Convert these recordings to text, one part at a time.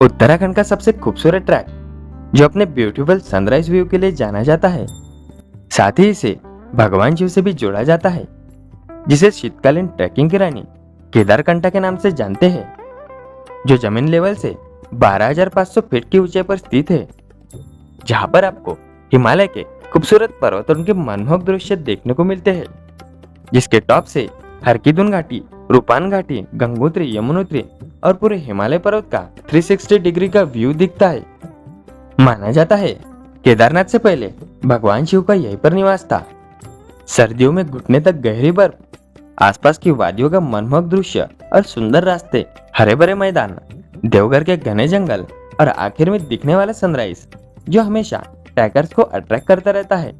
उत्तराखंड का सबसे खूबसूरत ट्रैक जो अपने ब्यूटीफुल सनराइज व्यू के लिए जाना जाता है, साथ ही इसे भगवान शिव से भी जोड़ा जाता है, जिसे शीतकालीन ट्रैकिंग की रानी केदारकंठा के नाम से जानते हैं, जो जमीन लेवल से 12,500 फीट की ऊंचाई पर स्थित है, जहां पर आपको हिमालय के खूबसूरत पर्वतों के मनमोहक दृश्य देखने को मिलते हैं, जिसके टॉप से हरकीदुन घाटी, रूपान घाटी, गंगोत्री, यमुनोत्री और पूरे हिमालय पर्वत का 360 डिग्री का व्यू दिखता है। माना जाता है केदारनाथ से पहले भगवान शिव का यहीं पर निवास था। सर्दियों में घुटने तक गहरी बर्फ, आसपास की वादियों का मनमोहक दृश्य और सुंदर रास्ते, हरे भरे मैदान, देवघर के घने जंगल और आखिर में दिखने वाला सनराइज जो हमेशा ट्रैकर्स को अट्रैक्ट करता रहता है।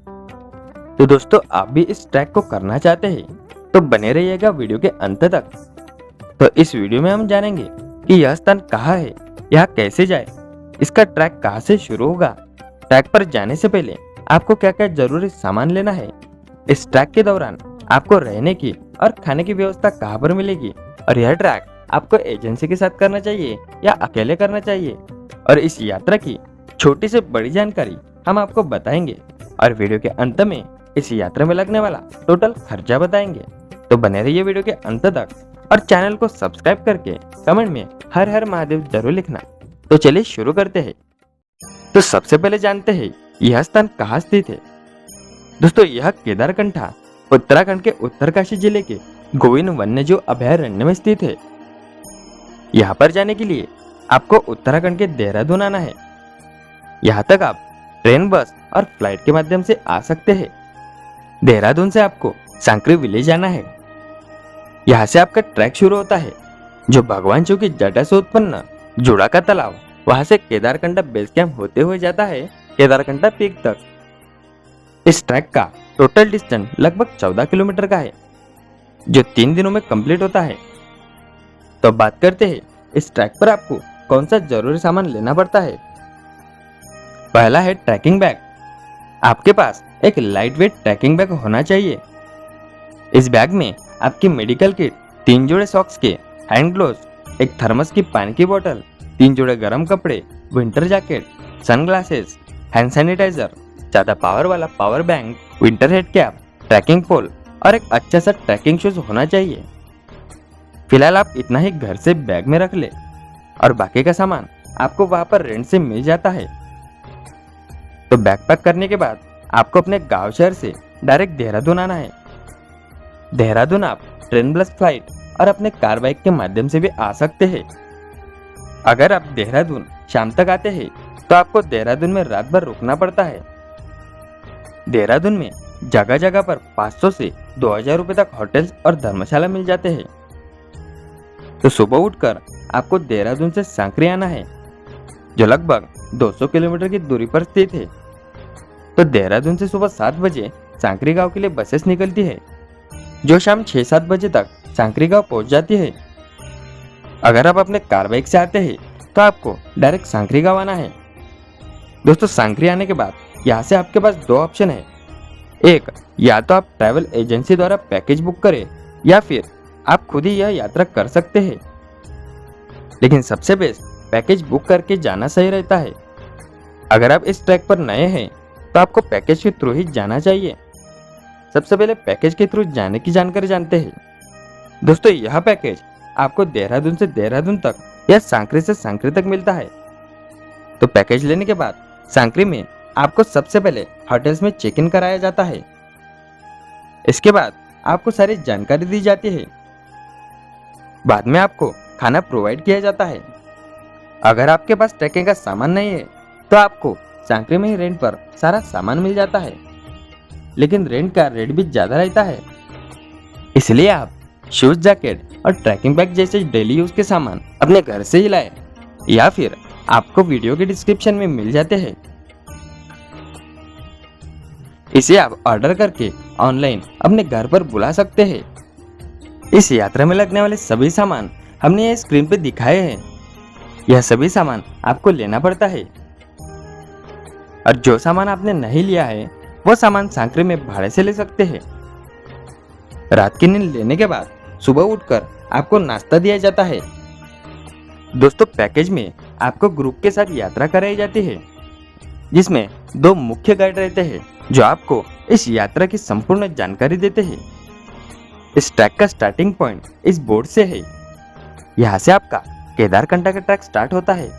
तो दोस्तों, आप भी इस ट्रैक को करना चाहते हैं तो बने रहिएगा वीडियो के अंत तक। तो इस वीडियो में हम जानेंगे कि यह स्थान कहाँ है, यहाँ कैसे जाए, इसका ट्रैक कहाँ से शुरू होगा, ट्रैक पर जाने से पहले आपको क्या क्या जरूरी सामान लेना है, इस ट्रैक के दौरान आपको रहने की और खाने की व्यवस्था कहाँ पर मिलेगी, और यह ट्रैक आपको एजेंसी के साथ करना चाहिए या अकेले करना चाहिए, और इस यात्रा की छोटी से बड़ी जानकारी हम आपको बताएंगे और वीडियो के अंत में इस यात्रा में लगने वाला टोटल खर्चा बताएंगे। तो बने रहिए वीडियो के अंत तक और चैनल को सब्सक्राइब करके कमेंट में हर हर महादेव जरूर लिखना। तो चलिए शुरू करते हैं। तो सबसे पहले जानते हैं यह स्थान कहाँ स्थित है। दोस्तों, यह केदारकंठा उत्तराखंड के उत्तरकाशी जिले के गोविंद वन्यजीव अभयारण्य में स्थित है। यहाँ पर जाने के लिए आपको उत्तराखंड के देहरादून आना है। यहाँ तक आप ट्रेन, बस और फ्लाइट के माध्यम से आ सकते हैं। देहरादून से आपको सांकरी विलेज जाना है। यहाँ से आपका ट्रैक शुरू होता है, जो भगवान शिव की जटा से उत्पन्न जुड़ा का तालाब, वहां से केदारकंठा बेस कैंप होते हुए जाता है केदारकंठा पीक तक। इस ट्रैक का टोटल डिस्टेंस लगभग 14 किलोमीटर का है, जो 3 दिनों में कंप्लीट होता है। तो बात करते हैं इस ट्रैक पर आपको कौन सा जरूरी सामान लेना पड़ता है। पहला है ट्रैकिंग बैग। आपके पास एक लाइट वेट ट्रैकिंग बैग होना चाहिए। इस बैग में आपकी मेडिकल किट, 3 जोड़े सॉक्स के, हैंड ग्लोव्स, एक थर्मस की पानी की बोतल, 3 जोड़े गर्म कपड़े, winter jacket, sunglasses, hand sanitiser, ज्यादा पावर वाला power bank, winter head cap, trekking pole और एक अच्छा सा ट्रैकिंग शूज होना चाहिए। फिलहाल आप इतना ही घर से बैग में रख ले और बाकी का सामान आपको वहां पर रेंट से मिल जाता है। तो बैग पैक करने के बाद आपको अपने गांव शहर से डायरेक्ट देहरादून आना है। देहरादून आप ट्रेन प्लस फ्लाइट और अपने कार बाइक के माध्यम से भी आ सकते हैं। अगर आप देहरादून शाम तक आते हैं तो आपको देहरादून में रात भर रुकना पड़ता है। देहरादून में जगह जगह पर 500 से 2,000 रुपए तक होटल्स और धर्मशाला मिल जाते हैं। तो सुबह उठकर आपको देहरादून से सांकरी आना है, जो लगभग 200 किलोमीटर की दूरी पर स्थित है। तो देहरादून से सुबह 7 बजे सांकरी गांव के लिए बसेस निकलती है, जो शाम 6-7 बजे तक सांकरी गांव पहुंच जाती है। अगर आप अपने कार बाइक से आते हैं तो आपको डायरेक्ट सांकरी गांव आना है। दोस्तों, सांकरी आने के बाद यहाँ से आपके पास 2 ऑप्शन है। एक, या तो आप ट्रैवल एजेंसी द्वारा पैकेज बुक करें या फिर आप खुद ही यह यात्रा कर सकते हैं। लेकिन सबसे बेस्ट पैकेज बुक करके जाना सही रहता है। अगर आप इस ट्रैक पर नए हैं तो आपको पैकेज के थ्रू ही जाना चाहिए। सबसे पहले पैकेज के थ्रू जाने की जानकारी जानते हैं। दोस्तों, यह पैकेज आपको देहरादून से देहरादून तक या सांकरी से सांकरी तक मिलता है। तो पैकेज लेने के बाद सांकरी में आपको सबसे पहले होटल्स में चेक इन कराया जाता है। इसके बाद आपको सारी जानकारी दी जाती है। बाद में आपको खाना प्रोवाइड किया जाता है। अगर आपके पास ट्रैकिंग का सामान नहीं है तो आपको सांकरी में ही रेंट पर सारा सामान मिल जाता है, लेकिन रेंट का रेट भी ज्यादा रहता है। इसलिए आप शूज, जैकेट और ट्रैकिंग बैग जैसे डेली यूज के सामान अपने घर से ही लाए, या फिर आपको वीडियो के डिस्क्रिप्शन में मिल जाते हैं। इसे आप ऑर्डर करके ऑनलाइन अपने घर पर बुला सकते हैं। इस यात्रा में लगने वाले सभी सामान हमने ये स्क्रीन पे दिखाए हैं। यह सभी सामान आपको लेना पड़ता है, और जो सामान आपने नहीं लिया है वो सामान सांकरी में भाड़े से ले सकते हैं। रात की नींद लेने के बाद सुबह उठकर आपको नाश्ता दिया जाता है। दोस्तों, पैकेज में आपको ग्रुप के साथ यात्रा कराई जाती है, जिसमें 2 मुख्य गाइड रहते हैं जो आपको इस यात्रा की संपूर्ण जानकारी देते हैं। इस ट्रैक का स्टार्टिंग पॉइंट इस बोर्ड से है। यहाँ से आपका केदारकंठा का ट्रैक स्टार्ट होता है।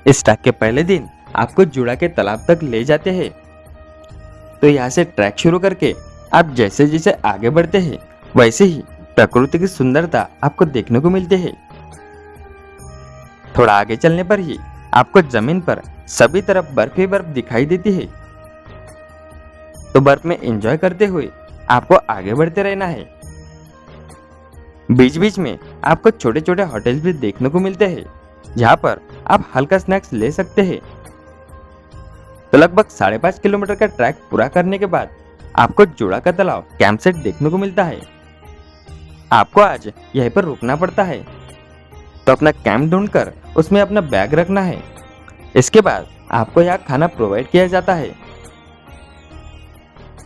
इस ट्रैक के पहले दिन आपको जुड़ा के तालाब तक ले जाते हैं। तो यहाँ से ट्रैक शुरू करके आप जैसे जैसे आगे बढ़ते हैं वैसे ही प्रकृति की सुंदरता आपको देखने को मिलती है। थोड़ा आगे चलने पर ही आपको जमीन पर सभी तरफ बर्फ ही बर्फ दिखाई देती है। तो बर्फ में एंजॉय करते हुए आपको आगे बढ़ते रहना है। बीच बीच में आपको छोटे छोटे होटल्स भी देखने को मिलते हैं जहां पर आप हल्का स्नैक्स ले सकते हैं। तो लगभग 5.5 किलोमीटर का ट्रैक पूरा करने के बाद आपको जोड़ा का तालाब कैंप सेट देखने को मिलता है। आपको आज यहीं पर रुकना पड़ता है, तो अपना कैंप ढूंढकर उसमें अपना बैग रखना है। इसके बाद आपको यहाँ खाना प्रोवाइड किया जाता है।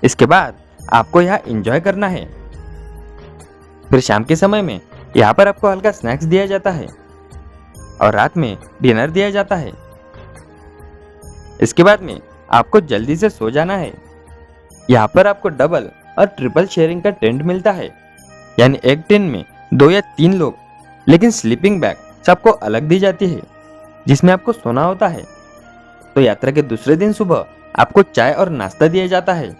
इसके बाद आपको यहाँ एंजॉय करना है। फिर शाम के समय में यहाँ पर आपको हल्का स्नैक्स दिया जाता है और रात में डिनर दिया जाता है। इसके बाद में आपको जल्दी से सो जाना है। यहाँ पर आपको डबल और ट्रिपल शेयरिंग का टेंट मिलता है, यानी एक टेंट में 2 या 3 लोग, लेकिन स्लीपिंग बैग सबको अलग दी जाती है जिसमें आपको सोना होता है। तो यात्रा के दूसरे दिन सुबह आपको चाय और नाश्ता दिया जाता है।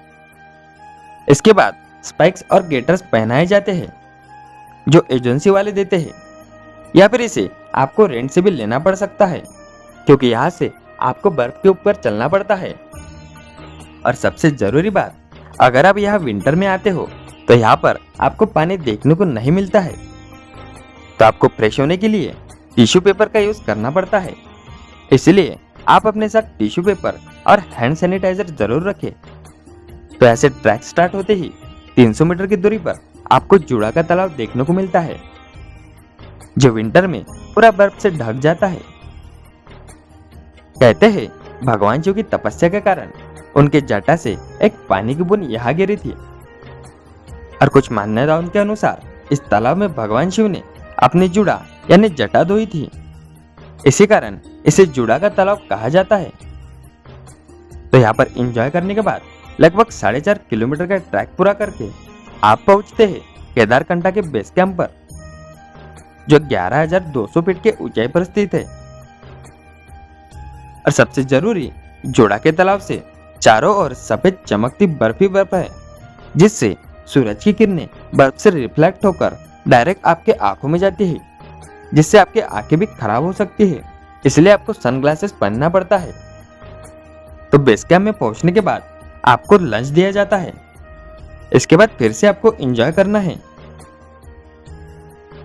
इसके बाद स्पाइक्स और गेटर्स पहनाए जाते हैं जो एजेंसी वाले देते हैं, या फिर इसे आपको रेंट से भी लेना पड़ सकता है क्योंकि यहाँ से आपको बर्फ के ऊपर चलना पड़ता है। और सबसे जरूरी बात, अगर आप यहाँ विंटर में आते हो तो यहाँ पर आपको पानी देखने को नहीं मिलता है, तो आपको फ्रेश होने के लिए टिश्यू पेपर का यूज करना पड़ता है। इसलिए आप अपने साथ टिश्यू पेपर और हैंड सैनिटाइजर जरूर रखें। तो ऐसे ट्रैक स्टार्ट होते ही 300 मीटर की दूरी पर आपको जुड़ा का तालाब देखने को मिलता है जो विंटर में पूरा बर्फ से ढक जाता है। कहते हैं भगवान शिव की तपस्या के कारण उनके जटा से एक पानी की बूंद यहाँ गिरी थी, और कुछ मान्यताओं के अनुसार इस तालाब में भगवान शिव ने अपनी जुड़ा यानी जटा धोई थी। इसी कारण इसे जुड़ा का तालाब कहा जाता है। तो यहाँ पर एंजॉय करने के बाद लगभग 4.5 किलोमीटर का ट्रैक पूरा करके आप पहुंचते हैं केदारकंठा के बेस कैंप पर, जो 11,200 फीट के ऊंचाई पर स्थित है। और सबसे जरूरी, जोड़ा के तालाब से चारों ओर सफेद चमकती बर्फ ही बर्फ है, जिससे सूरज की किरणें बर्फ से रिफ्लेक्ट होकर डायरेक्ट आपके आंखों में जाती है, जिससे आपकी आंखें भी खराब हो सकती है। इसलिए आपको सनग्लासेस पहनना पड़ता है। तो बेस कैंप में पहुंचने के बाद आपको लंच दिया जाता है। इसके बाद फिर से आपको एंजॉय करना है।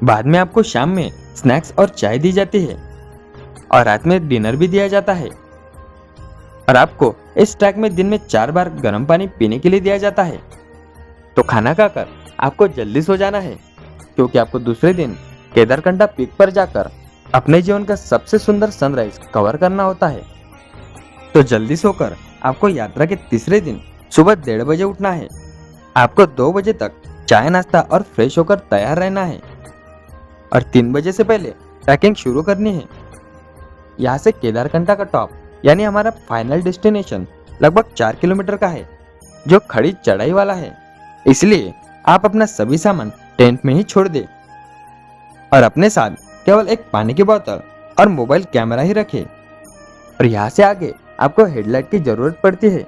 बाद में आपको शाम में स्नैक्स और चाय दी जाती है और रात में डिनर भी दिया जाता है। और आपको इस ट्रैक में दिन में 4 बार गर्म पानी पीने के लिए दिया जाता है। तो खाना खाकर आपको जल्दी सो जाना है क्योंकि आपको दूसरे दिन केदारकंठा पीक पर जाकर अपने जीवन का सबसे सुंदर सनराइज कवर करना होता है। तो जल्दी सोकर आपको यात्रा के तीसरे दिन सुबह 1:30 बजे उठना है। आपको 2 बजे तक चाय नाश्ता और फ्रेश होकर तैयार रहना है और 3 बजे से पहले ट्रैकिंग शुरू करनी है। यहाँ से केदारकंठा का टॉप यानी हमारा फाइनल डेस्टिनेशन लगभग 4 किलोमीटर का है, जो खड़ी चढ़ाई वाला है। इसलिए आप अपना सभी सामान टेंट में ही छोड़ दे और अपने साथ केवल एक पानी की बोतल और मोबाइल कैमरा ही रखें। और यहाँ से आगे आपको हेडलाइट की जरूरत पड़ती है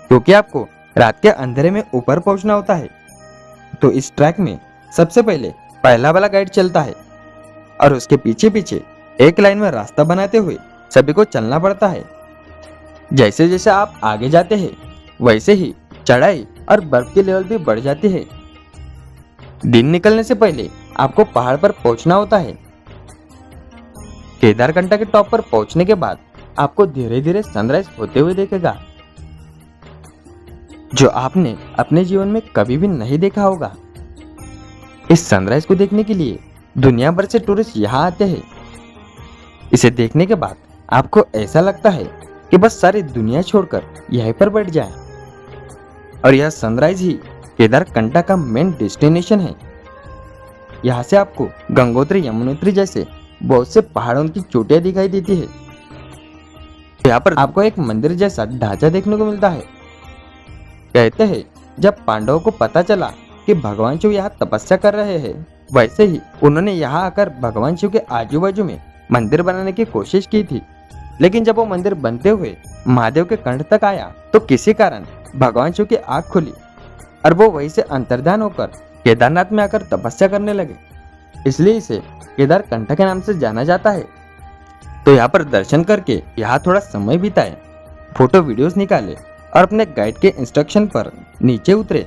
क्योंकि आपको रात के अंधेरे में ऊपर पहुंचना होता है। तो इस ट्रैक में सबसे पहले पहला वाला गाइड चलता है और उसके पीछे पीछे एक लाइन में रास्ता बनाते हुए सभी को चलना पड़ता है। जैसे जैसे आप आगे जाते हैं वैसे ही चढ़ाई और बर्फ की लेवल भी बढ़ जाती है। दिन निकलने से पहले आपको पहाड़ पर पहुंचना होता है। केदारकंठा के टॉप पर पहुंचने के बाद आपको धीरे धीरे सनराइज होते हुए देखेगा, जो आपने अपने जीवन में कभी भी नहीं देखा होगा। इस सनराइज को देखने के लिए दुनिया भर से टूरिस्ट यहाँ आते हैं। इसे देखने के बाद आपको ऐसा लगता है कि बस सारी दुनिया छोड़कर यहीं पर बैठ जाए। और यह सनराइज ही केदारकंठा का मेन डेस्टिनेशन है। यहाँ से आपको गंगोत्री, यमुनोत्री जैसे बहुत से पहाड़ों की चोटियां दिखाई देती है। यहाँ पर आपको एक मंदिर जैसा ढांचा देखने को मिलता है। कहते हैं जब पांडवों को पता चला कि भगवान शिव यहाँ तपस्या कर रहे हैं, वैसे ही उन्होंने यहाँ आकर भगवान शिव के आजू बाजू में मंदिर बनाने की कोशिश की थी। लेकिन जब वो मंदिर बनते हुए महादेव के कंठ तक आया तो किसी कारण भगवान शिव की आंख खुली और वो वहीं से अंतर्धान होकर केदारनाथ में आकर तपस्या करने लगे। इसलिए इसे केदार कंठ के नाम से जाना जाता है। तो यहाँ पर दर्शन करके यहाँ थोड़ा समय बिताए, फोटो वीडियोस निकाले और अपने गाइड के इंस्ट्रक्शन पर नीचे उतरे।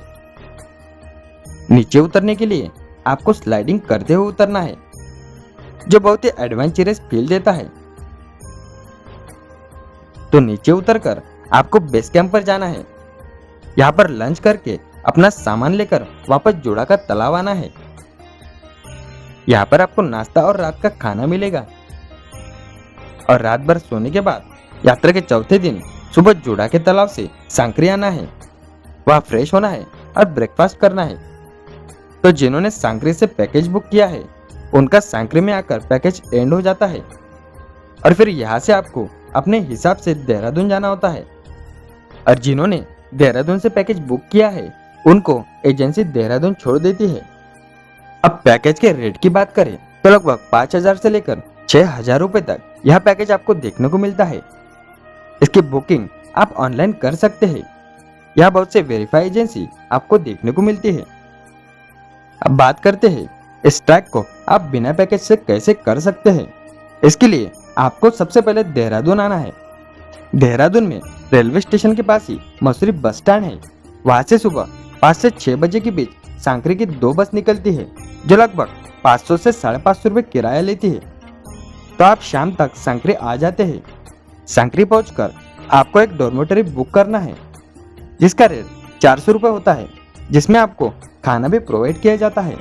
नीचे उतरने के लिए आपको स्लाइडिंग करते हुए उतरना है, जो बहुत ही एडवेंचरस फील देता है। तो नीचे उतरकर आपको बेस कैंप पर जाना है। यहाँ पर लंच करके अपना सामान लेकर वापस जोड़ा का तालाब आना है। यहाँ पर आपको नाश्ता और रात का खाना मिलेगा और रात भर सोने के बाद यात्रा के चौथे दिन सुबह जोड़ा के तालाब से सांकरी आना है। वहाँ फ्रेश होना है और ब्रेकफास्ट करना है। तो जिन्होंने सांकरी से पैकेज बुक किया है उनका सांकरी में आकर पैकेज एंड हो जाता है और फिर यहाँ से आपको अपने हिसाब से देहरादून जाना होता है। और जिन्होंने देहरादून से पैकेज बुक किया है उनको एजेंसी देहरादून छोड़ देती है। अब पैकेज के रेट की बात करें तो लगभग 5,000 से लेकर 6,000 रुपए तक यह पैकेज आपको देखने को मिलता है। इसकी बुकिंग आप ऑनलाइन कर सकते हैं। यहाँ बहुत से वेरीफाई एजेंसी आपको देखने को मिलती है। अब बात करते हैं इस ट्रैक को आप बिना पैकेज से कैसे कर सकते हैं। इसके लिए आपको सबसे पहले देहरादून आना है। देहरादून में रेलवे स्टेशन के पास ही मसूरी बस स्टैंड है। वहां से सुबह 5 से 6 बजे के बीच सांकरी की 2 बस निकलती है, जो लगभग 500 से 550 रुपए किराया लेती है। तो आप शाम तक सांकरी आ जाते हैं। सांकरी पहुंचकर आपको एक डॉर्मेटरी बुक करना है, जिसका रेट 400 रुपए होता है, जिसमें आपको खाना भी प्रोवाइड किया जाता है।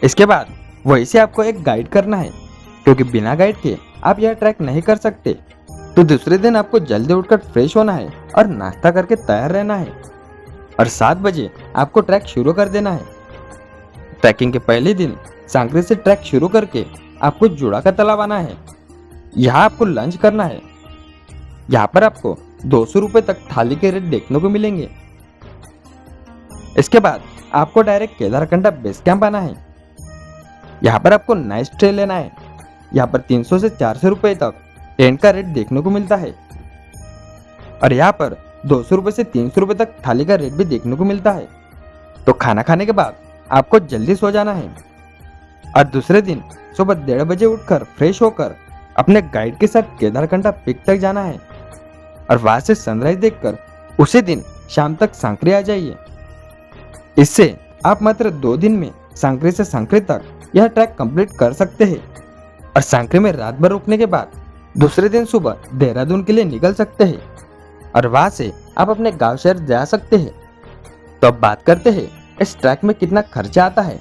इसके बाद वहीं से आपको एक गाइड करना है, क्योंकि बिना गाइड के आप यह ट्रैक नहीं कर सकते। तो दूसरे दिन आपको जल्दी उठकर फ्रेश होना है और नाश्ता करके तैयार रहना है और 7 बजे आपको ट्रैक शुरू कर देना है। ट्रैकिंग के पहले दिन सांकरी से ट्रैक शुरू करके आपको जोड़ा का तालाब आना है। यहाँ आपको लंच करना है। यहाँ पर आपको 200 रुपए तक थाली के रेट देखने को मिलेंगे। इसके बाद आपको डायरेक्ट केदारकंठा बेस कैंप आना है। यहाँ पर आपको नाइट स्टे लेना है। यहाँ पर 300 से 400 रुपए तक टेंट का रेट देखने को मिलता है और यहाँ पर 200 रुपए से 300 रुपए तक थाली का रेट भी देखने को मिलता है। तो खाना खाने के बाद आपको जल्दी सो जाना है और दूसरे दिन सुबह 1:30 बजे उठकर फ्रेश होकर अपने गाइड के साथ केदारकंठा पीक तक जाना है और वहां से सनराइज देखकर उसी दिन शाम तक सांकरी आ जाइए। इससे आप मात्र 2 दिन में सांकरी से सांकरी तक यह ट्रैक कंप्लीट कर सकते हैं और सांकरी में रात भर रुकने के बाद दूसरे दिन सुबह देहरादून के लिए निकल सकते हैं और वहां से आप अपने गांव शहर जा सकते हैं। तो अब बात करते हैं इस ट्रैक में कितना खर्चा आता है।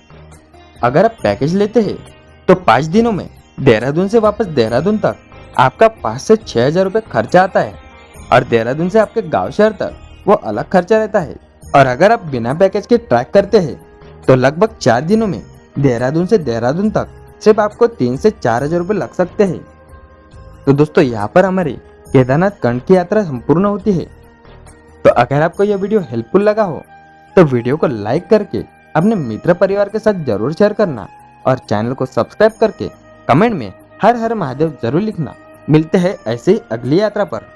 अगर आप पैकेज लेते हैं तो 5 दिनों में देहरादून से वापस देहरादून तक आपका 5 से 6,000 रुपए खर्चा आता है और देहरादून से आपके गांव शहर तक वो अलग खर्चा रहता है। और अगर आप बिना पैकेज के ट्रैक करते हैं तो लगभग 4 दिनों में देहरादून से देहरादून तक सिर्फ आपको 3 से 4,000 रुपए लग सकते हैं। तो दोस्तों यहाँ पर हमारी केदारनाथ कंठ की यात्रा संपूर्ण होती है। तो अगर आपको यह वीडियो हेल्पफुल लगा हो तो वीडियो को लाइक करके अपने मित्र परिवार के साथ जरूर शेयर करना और चैनल को सब्सक्राइब करके कमेंट में हर हर महादेव जरूर लिखना। मिलते हैं ऐसे ही अगली यात्रा पर।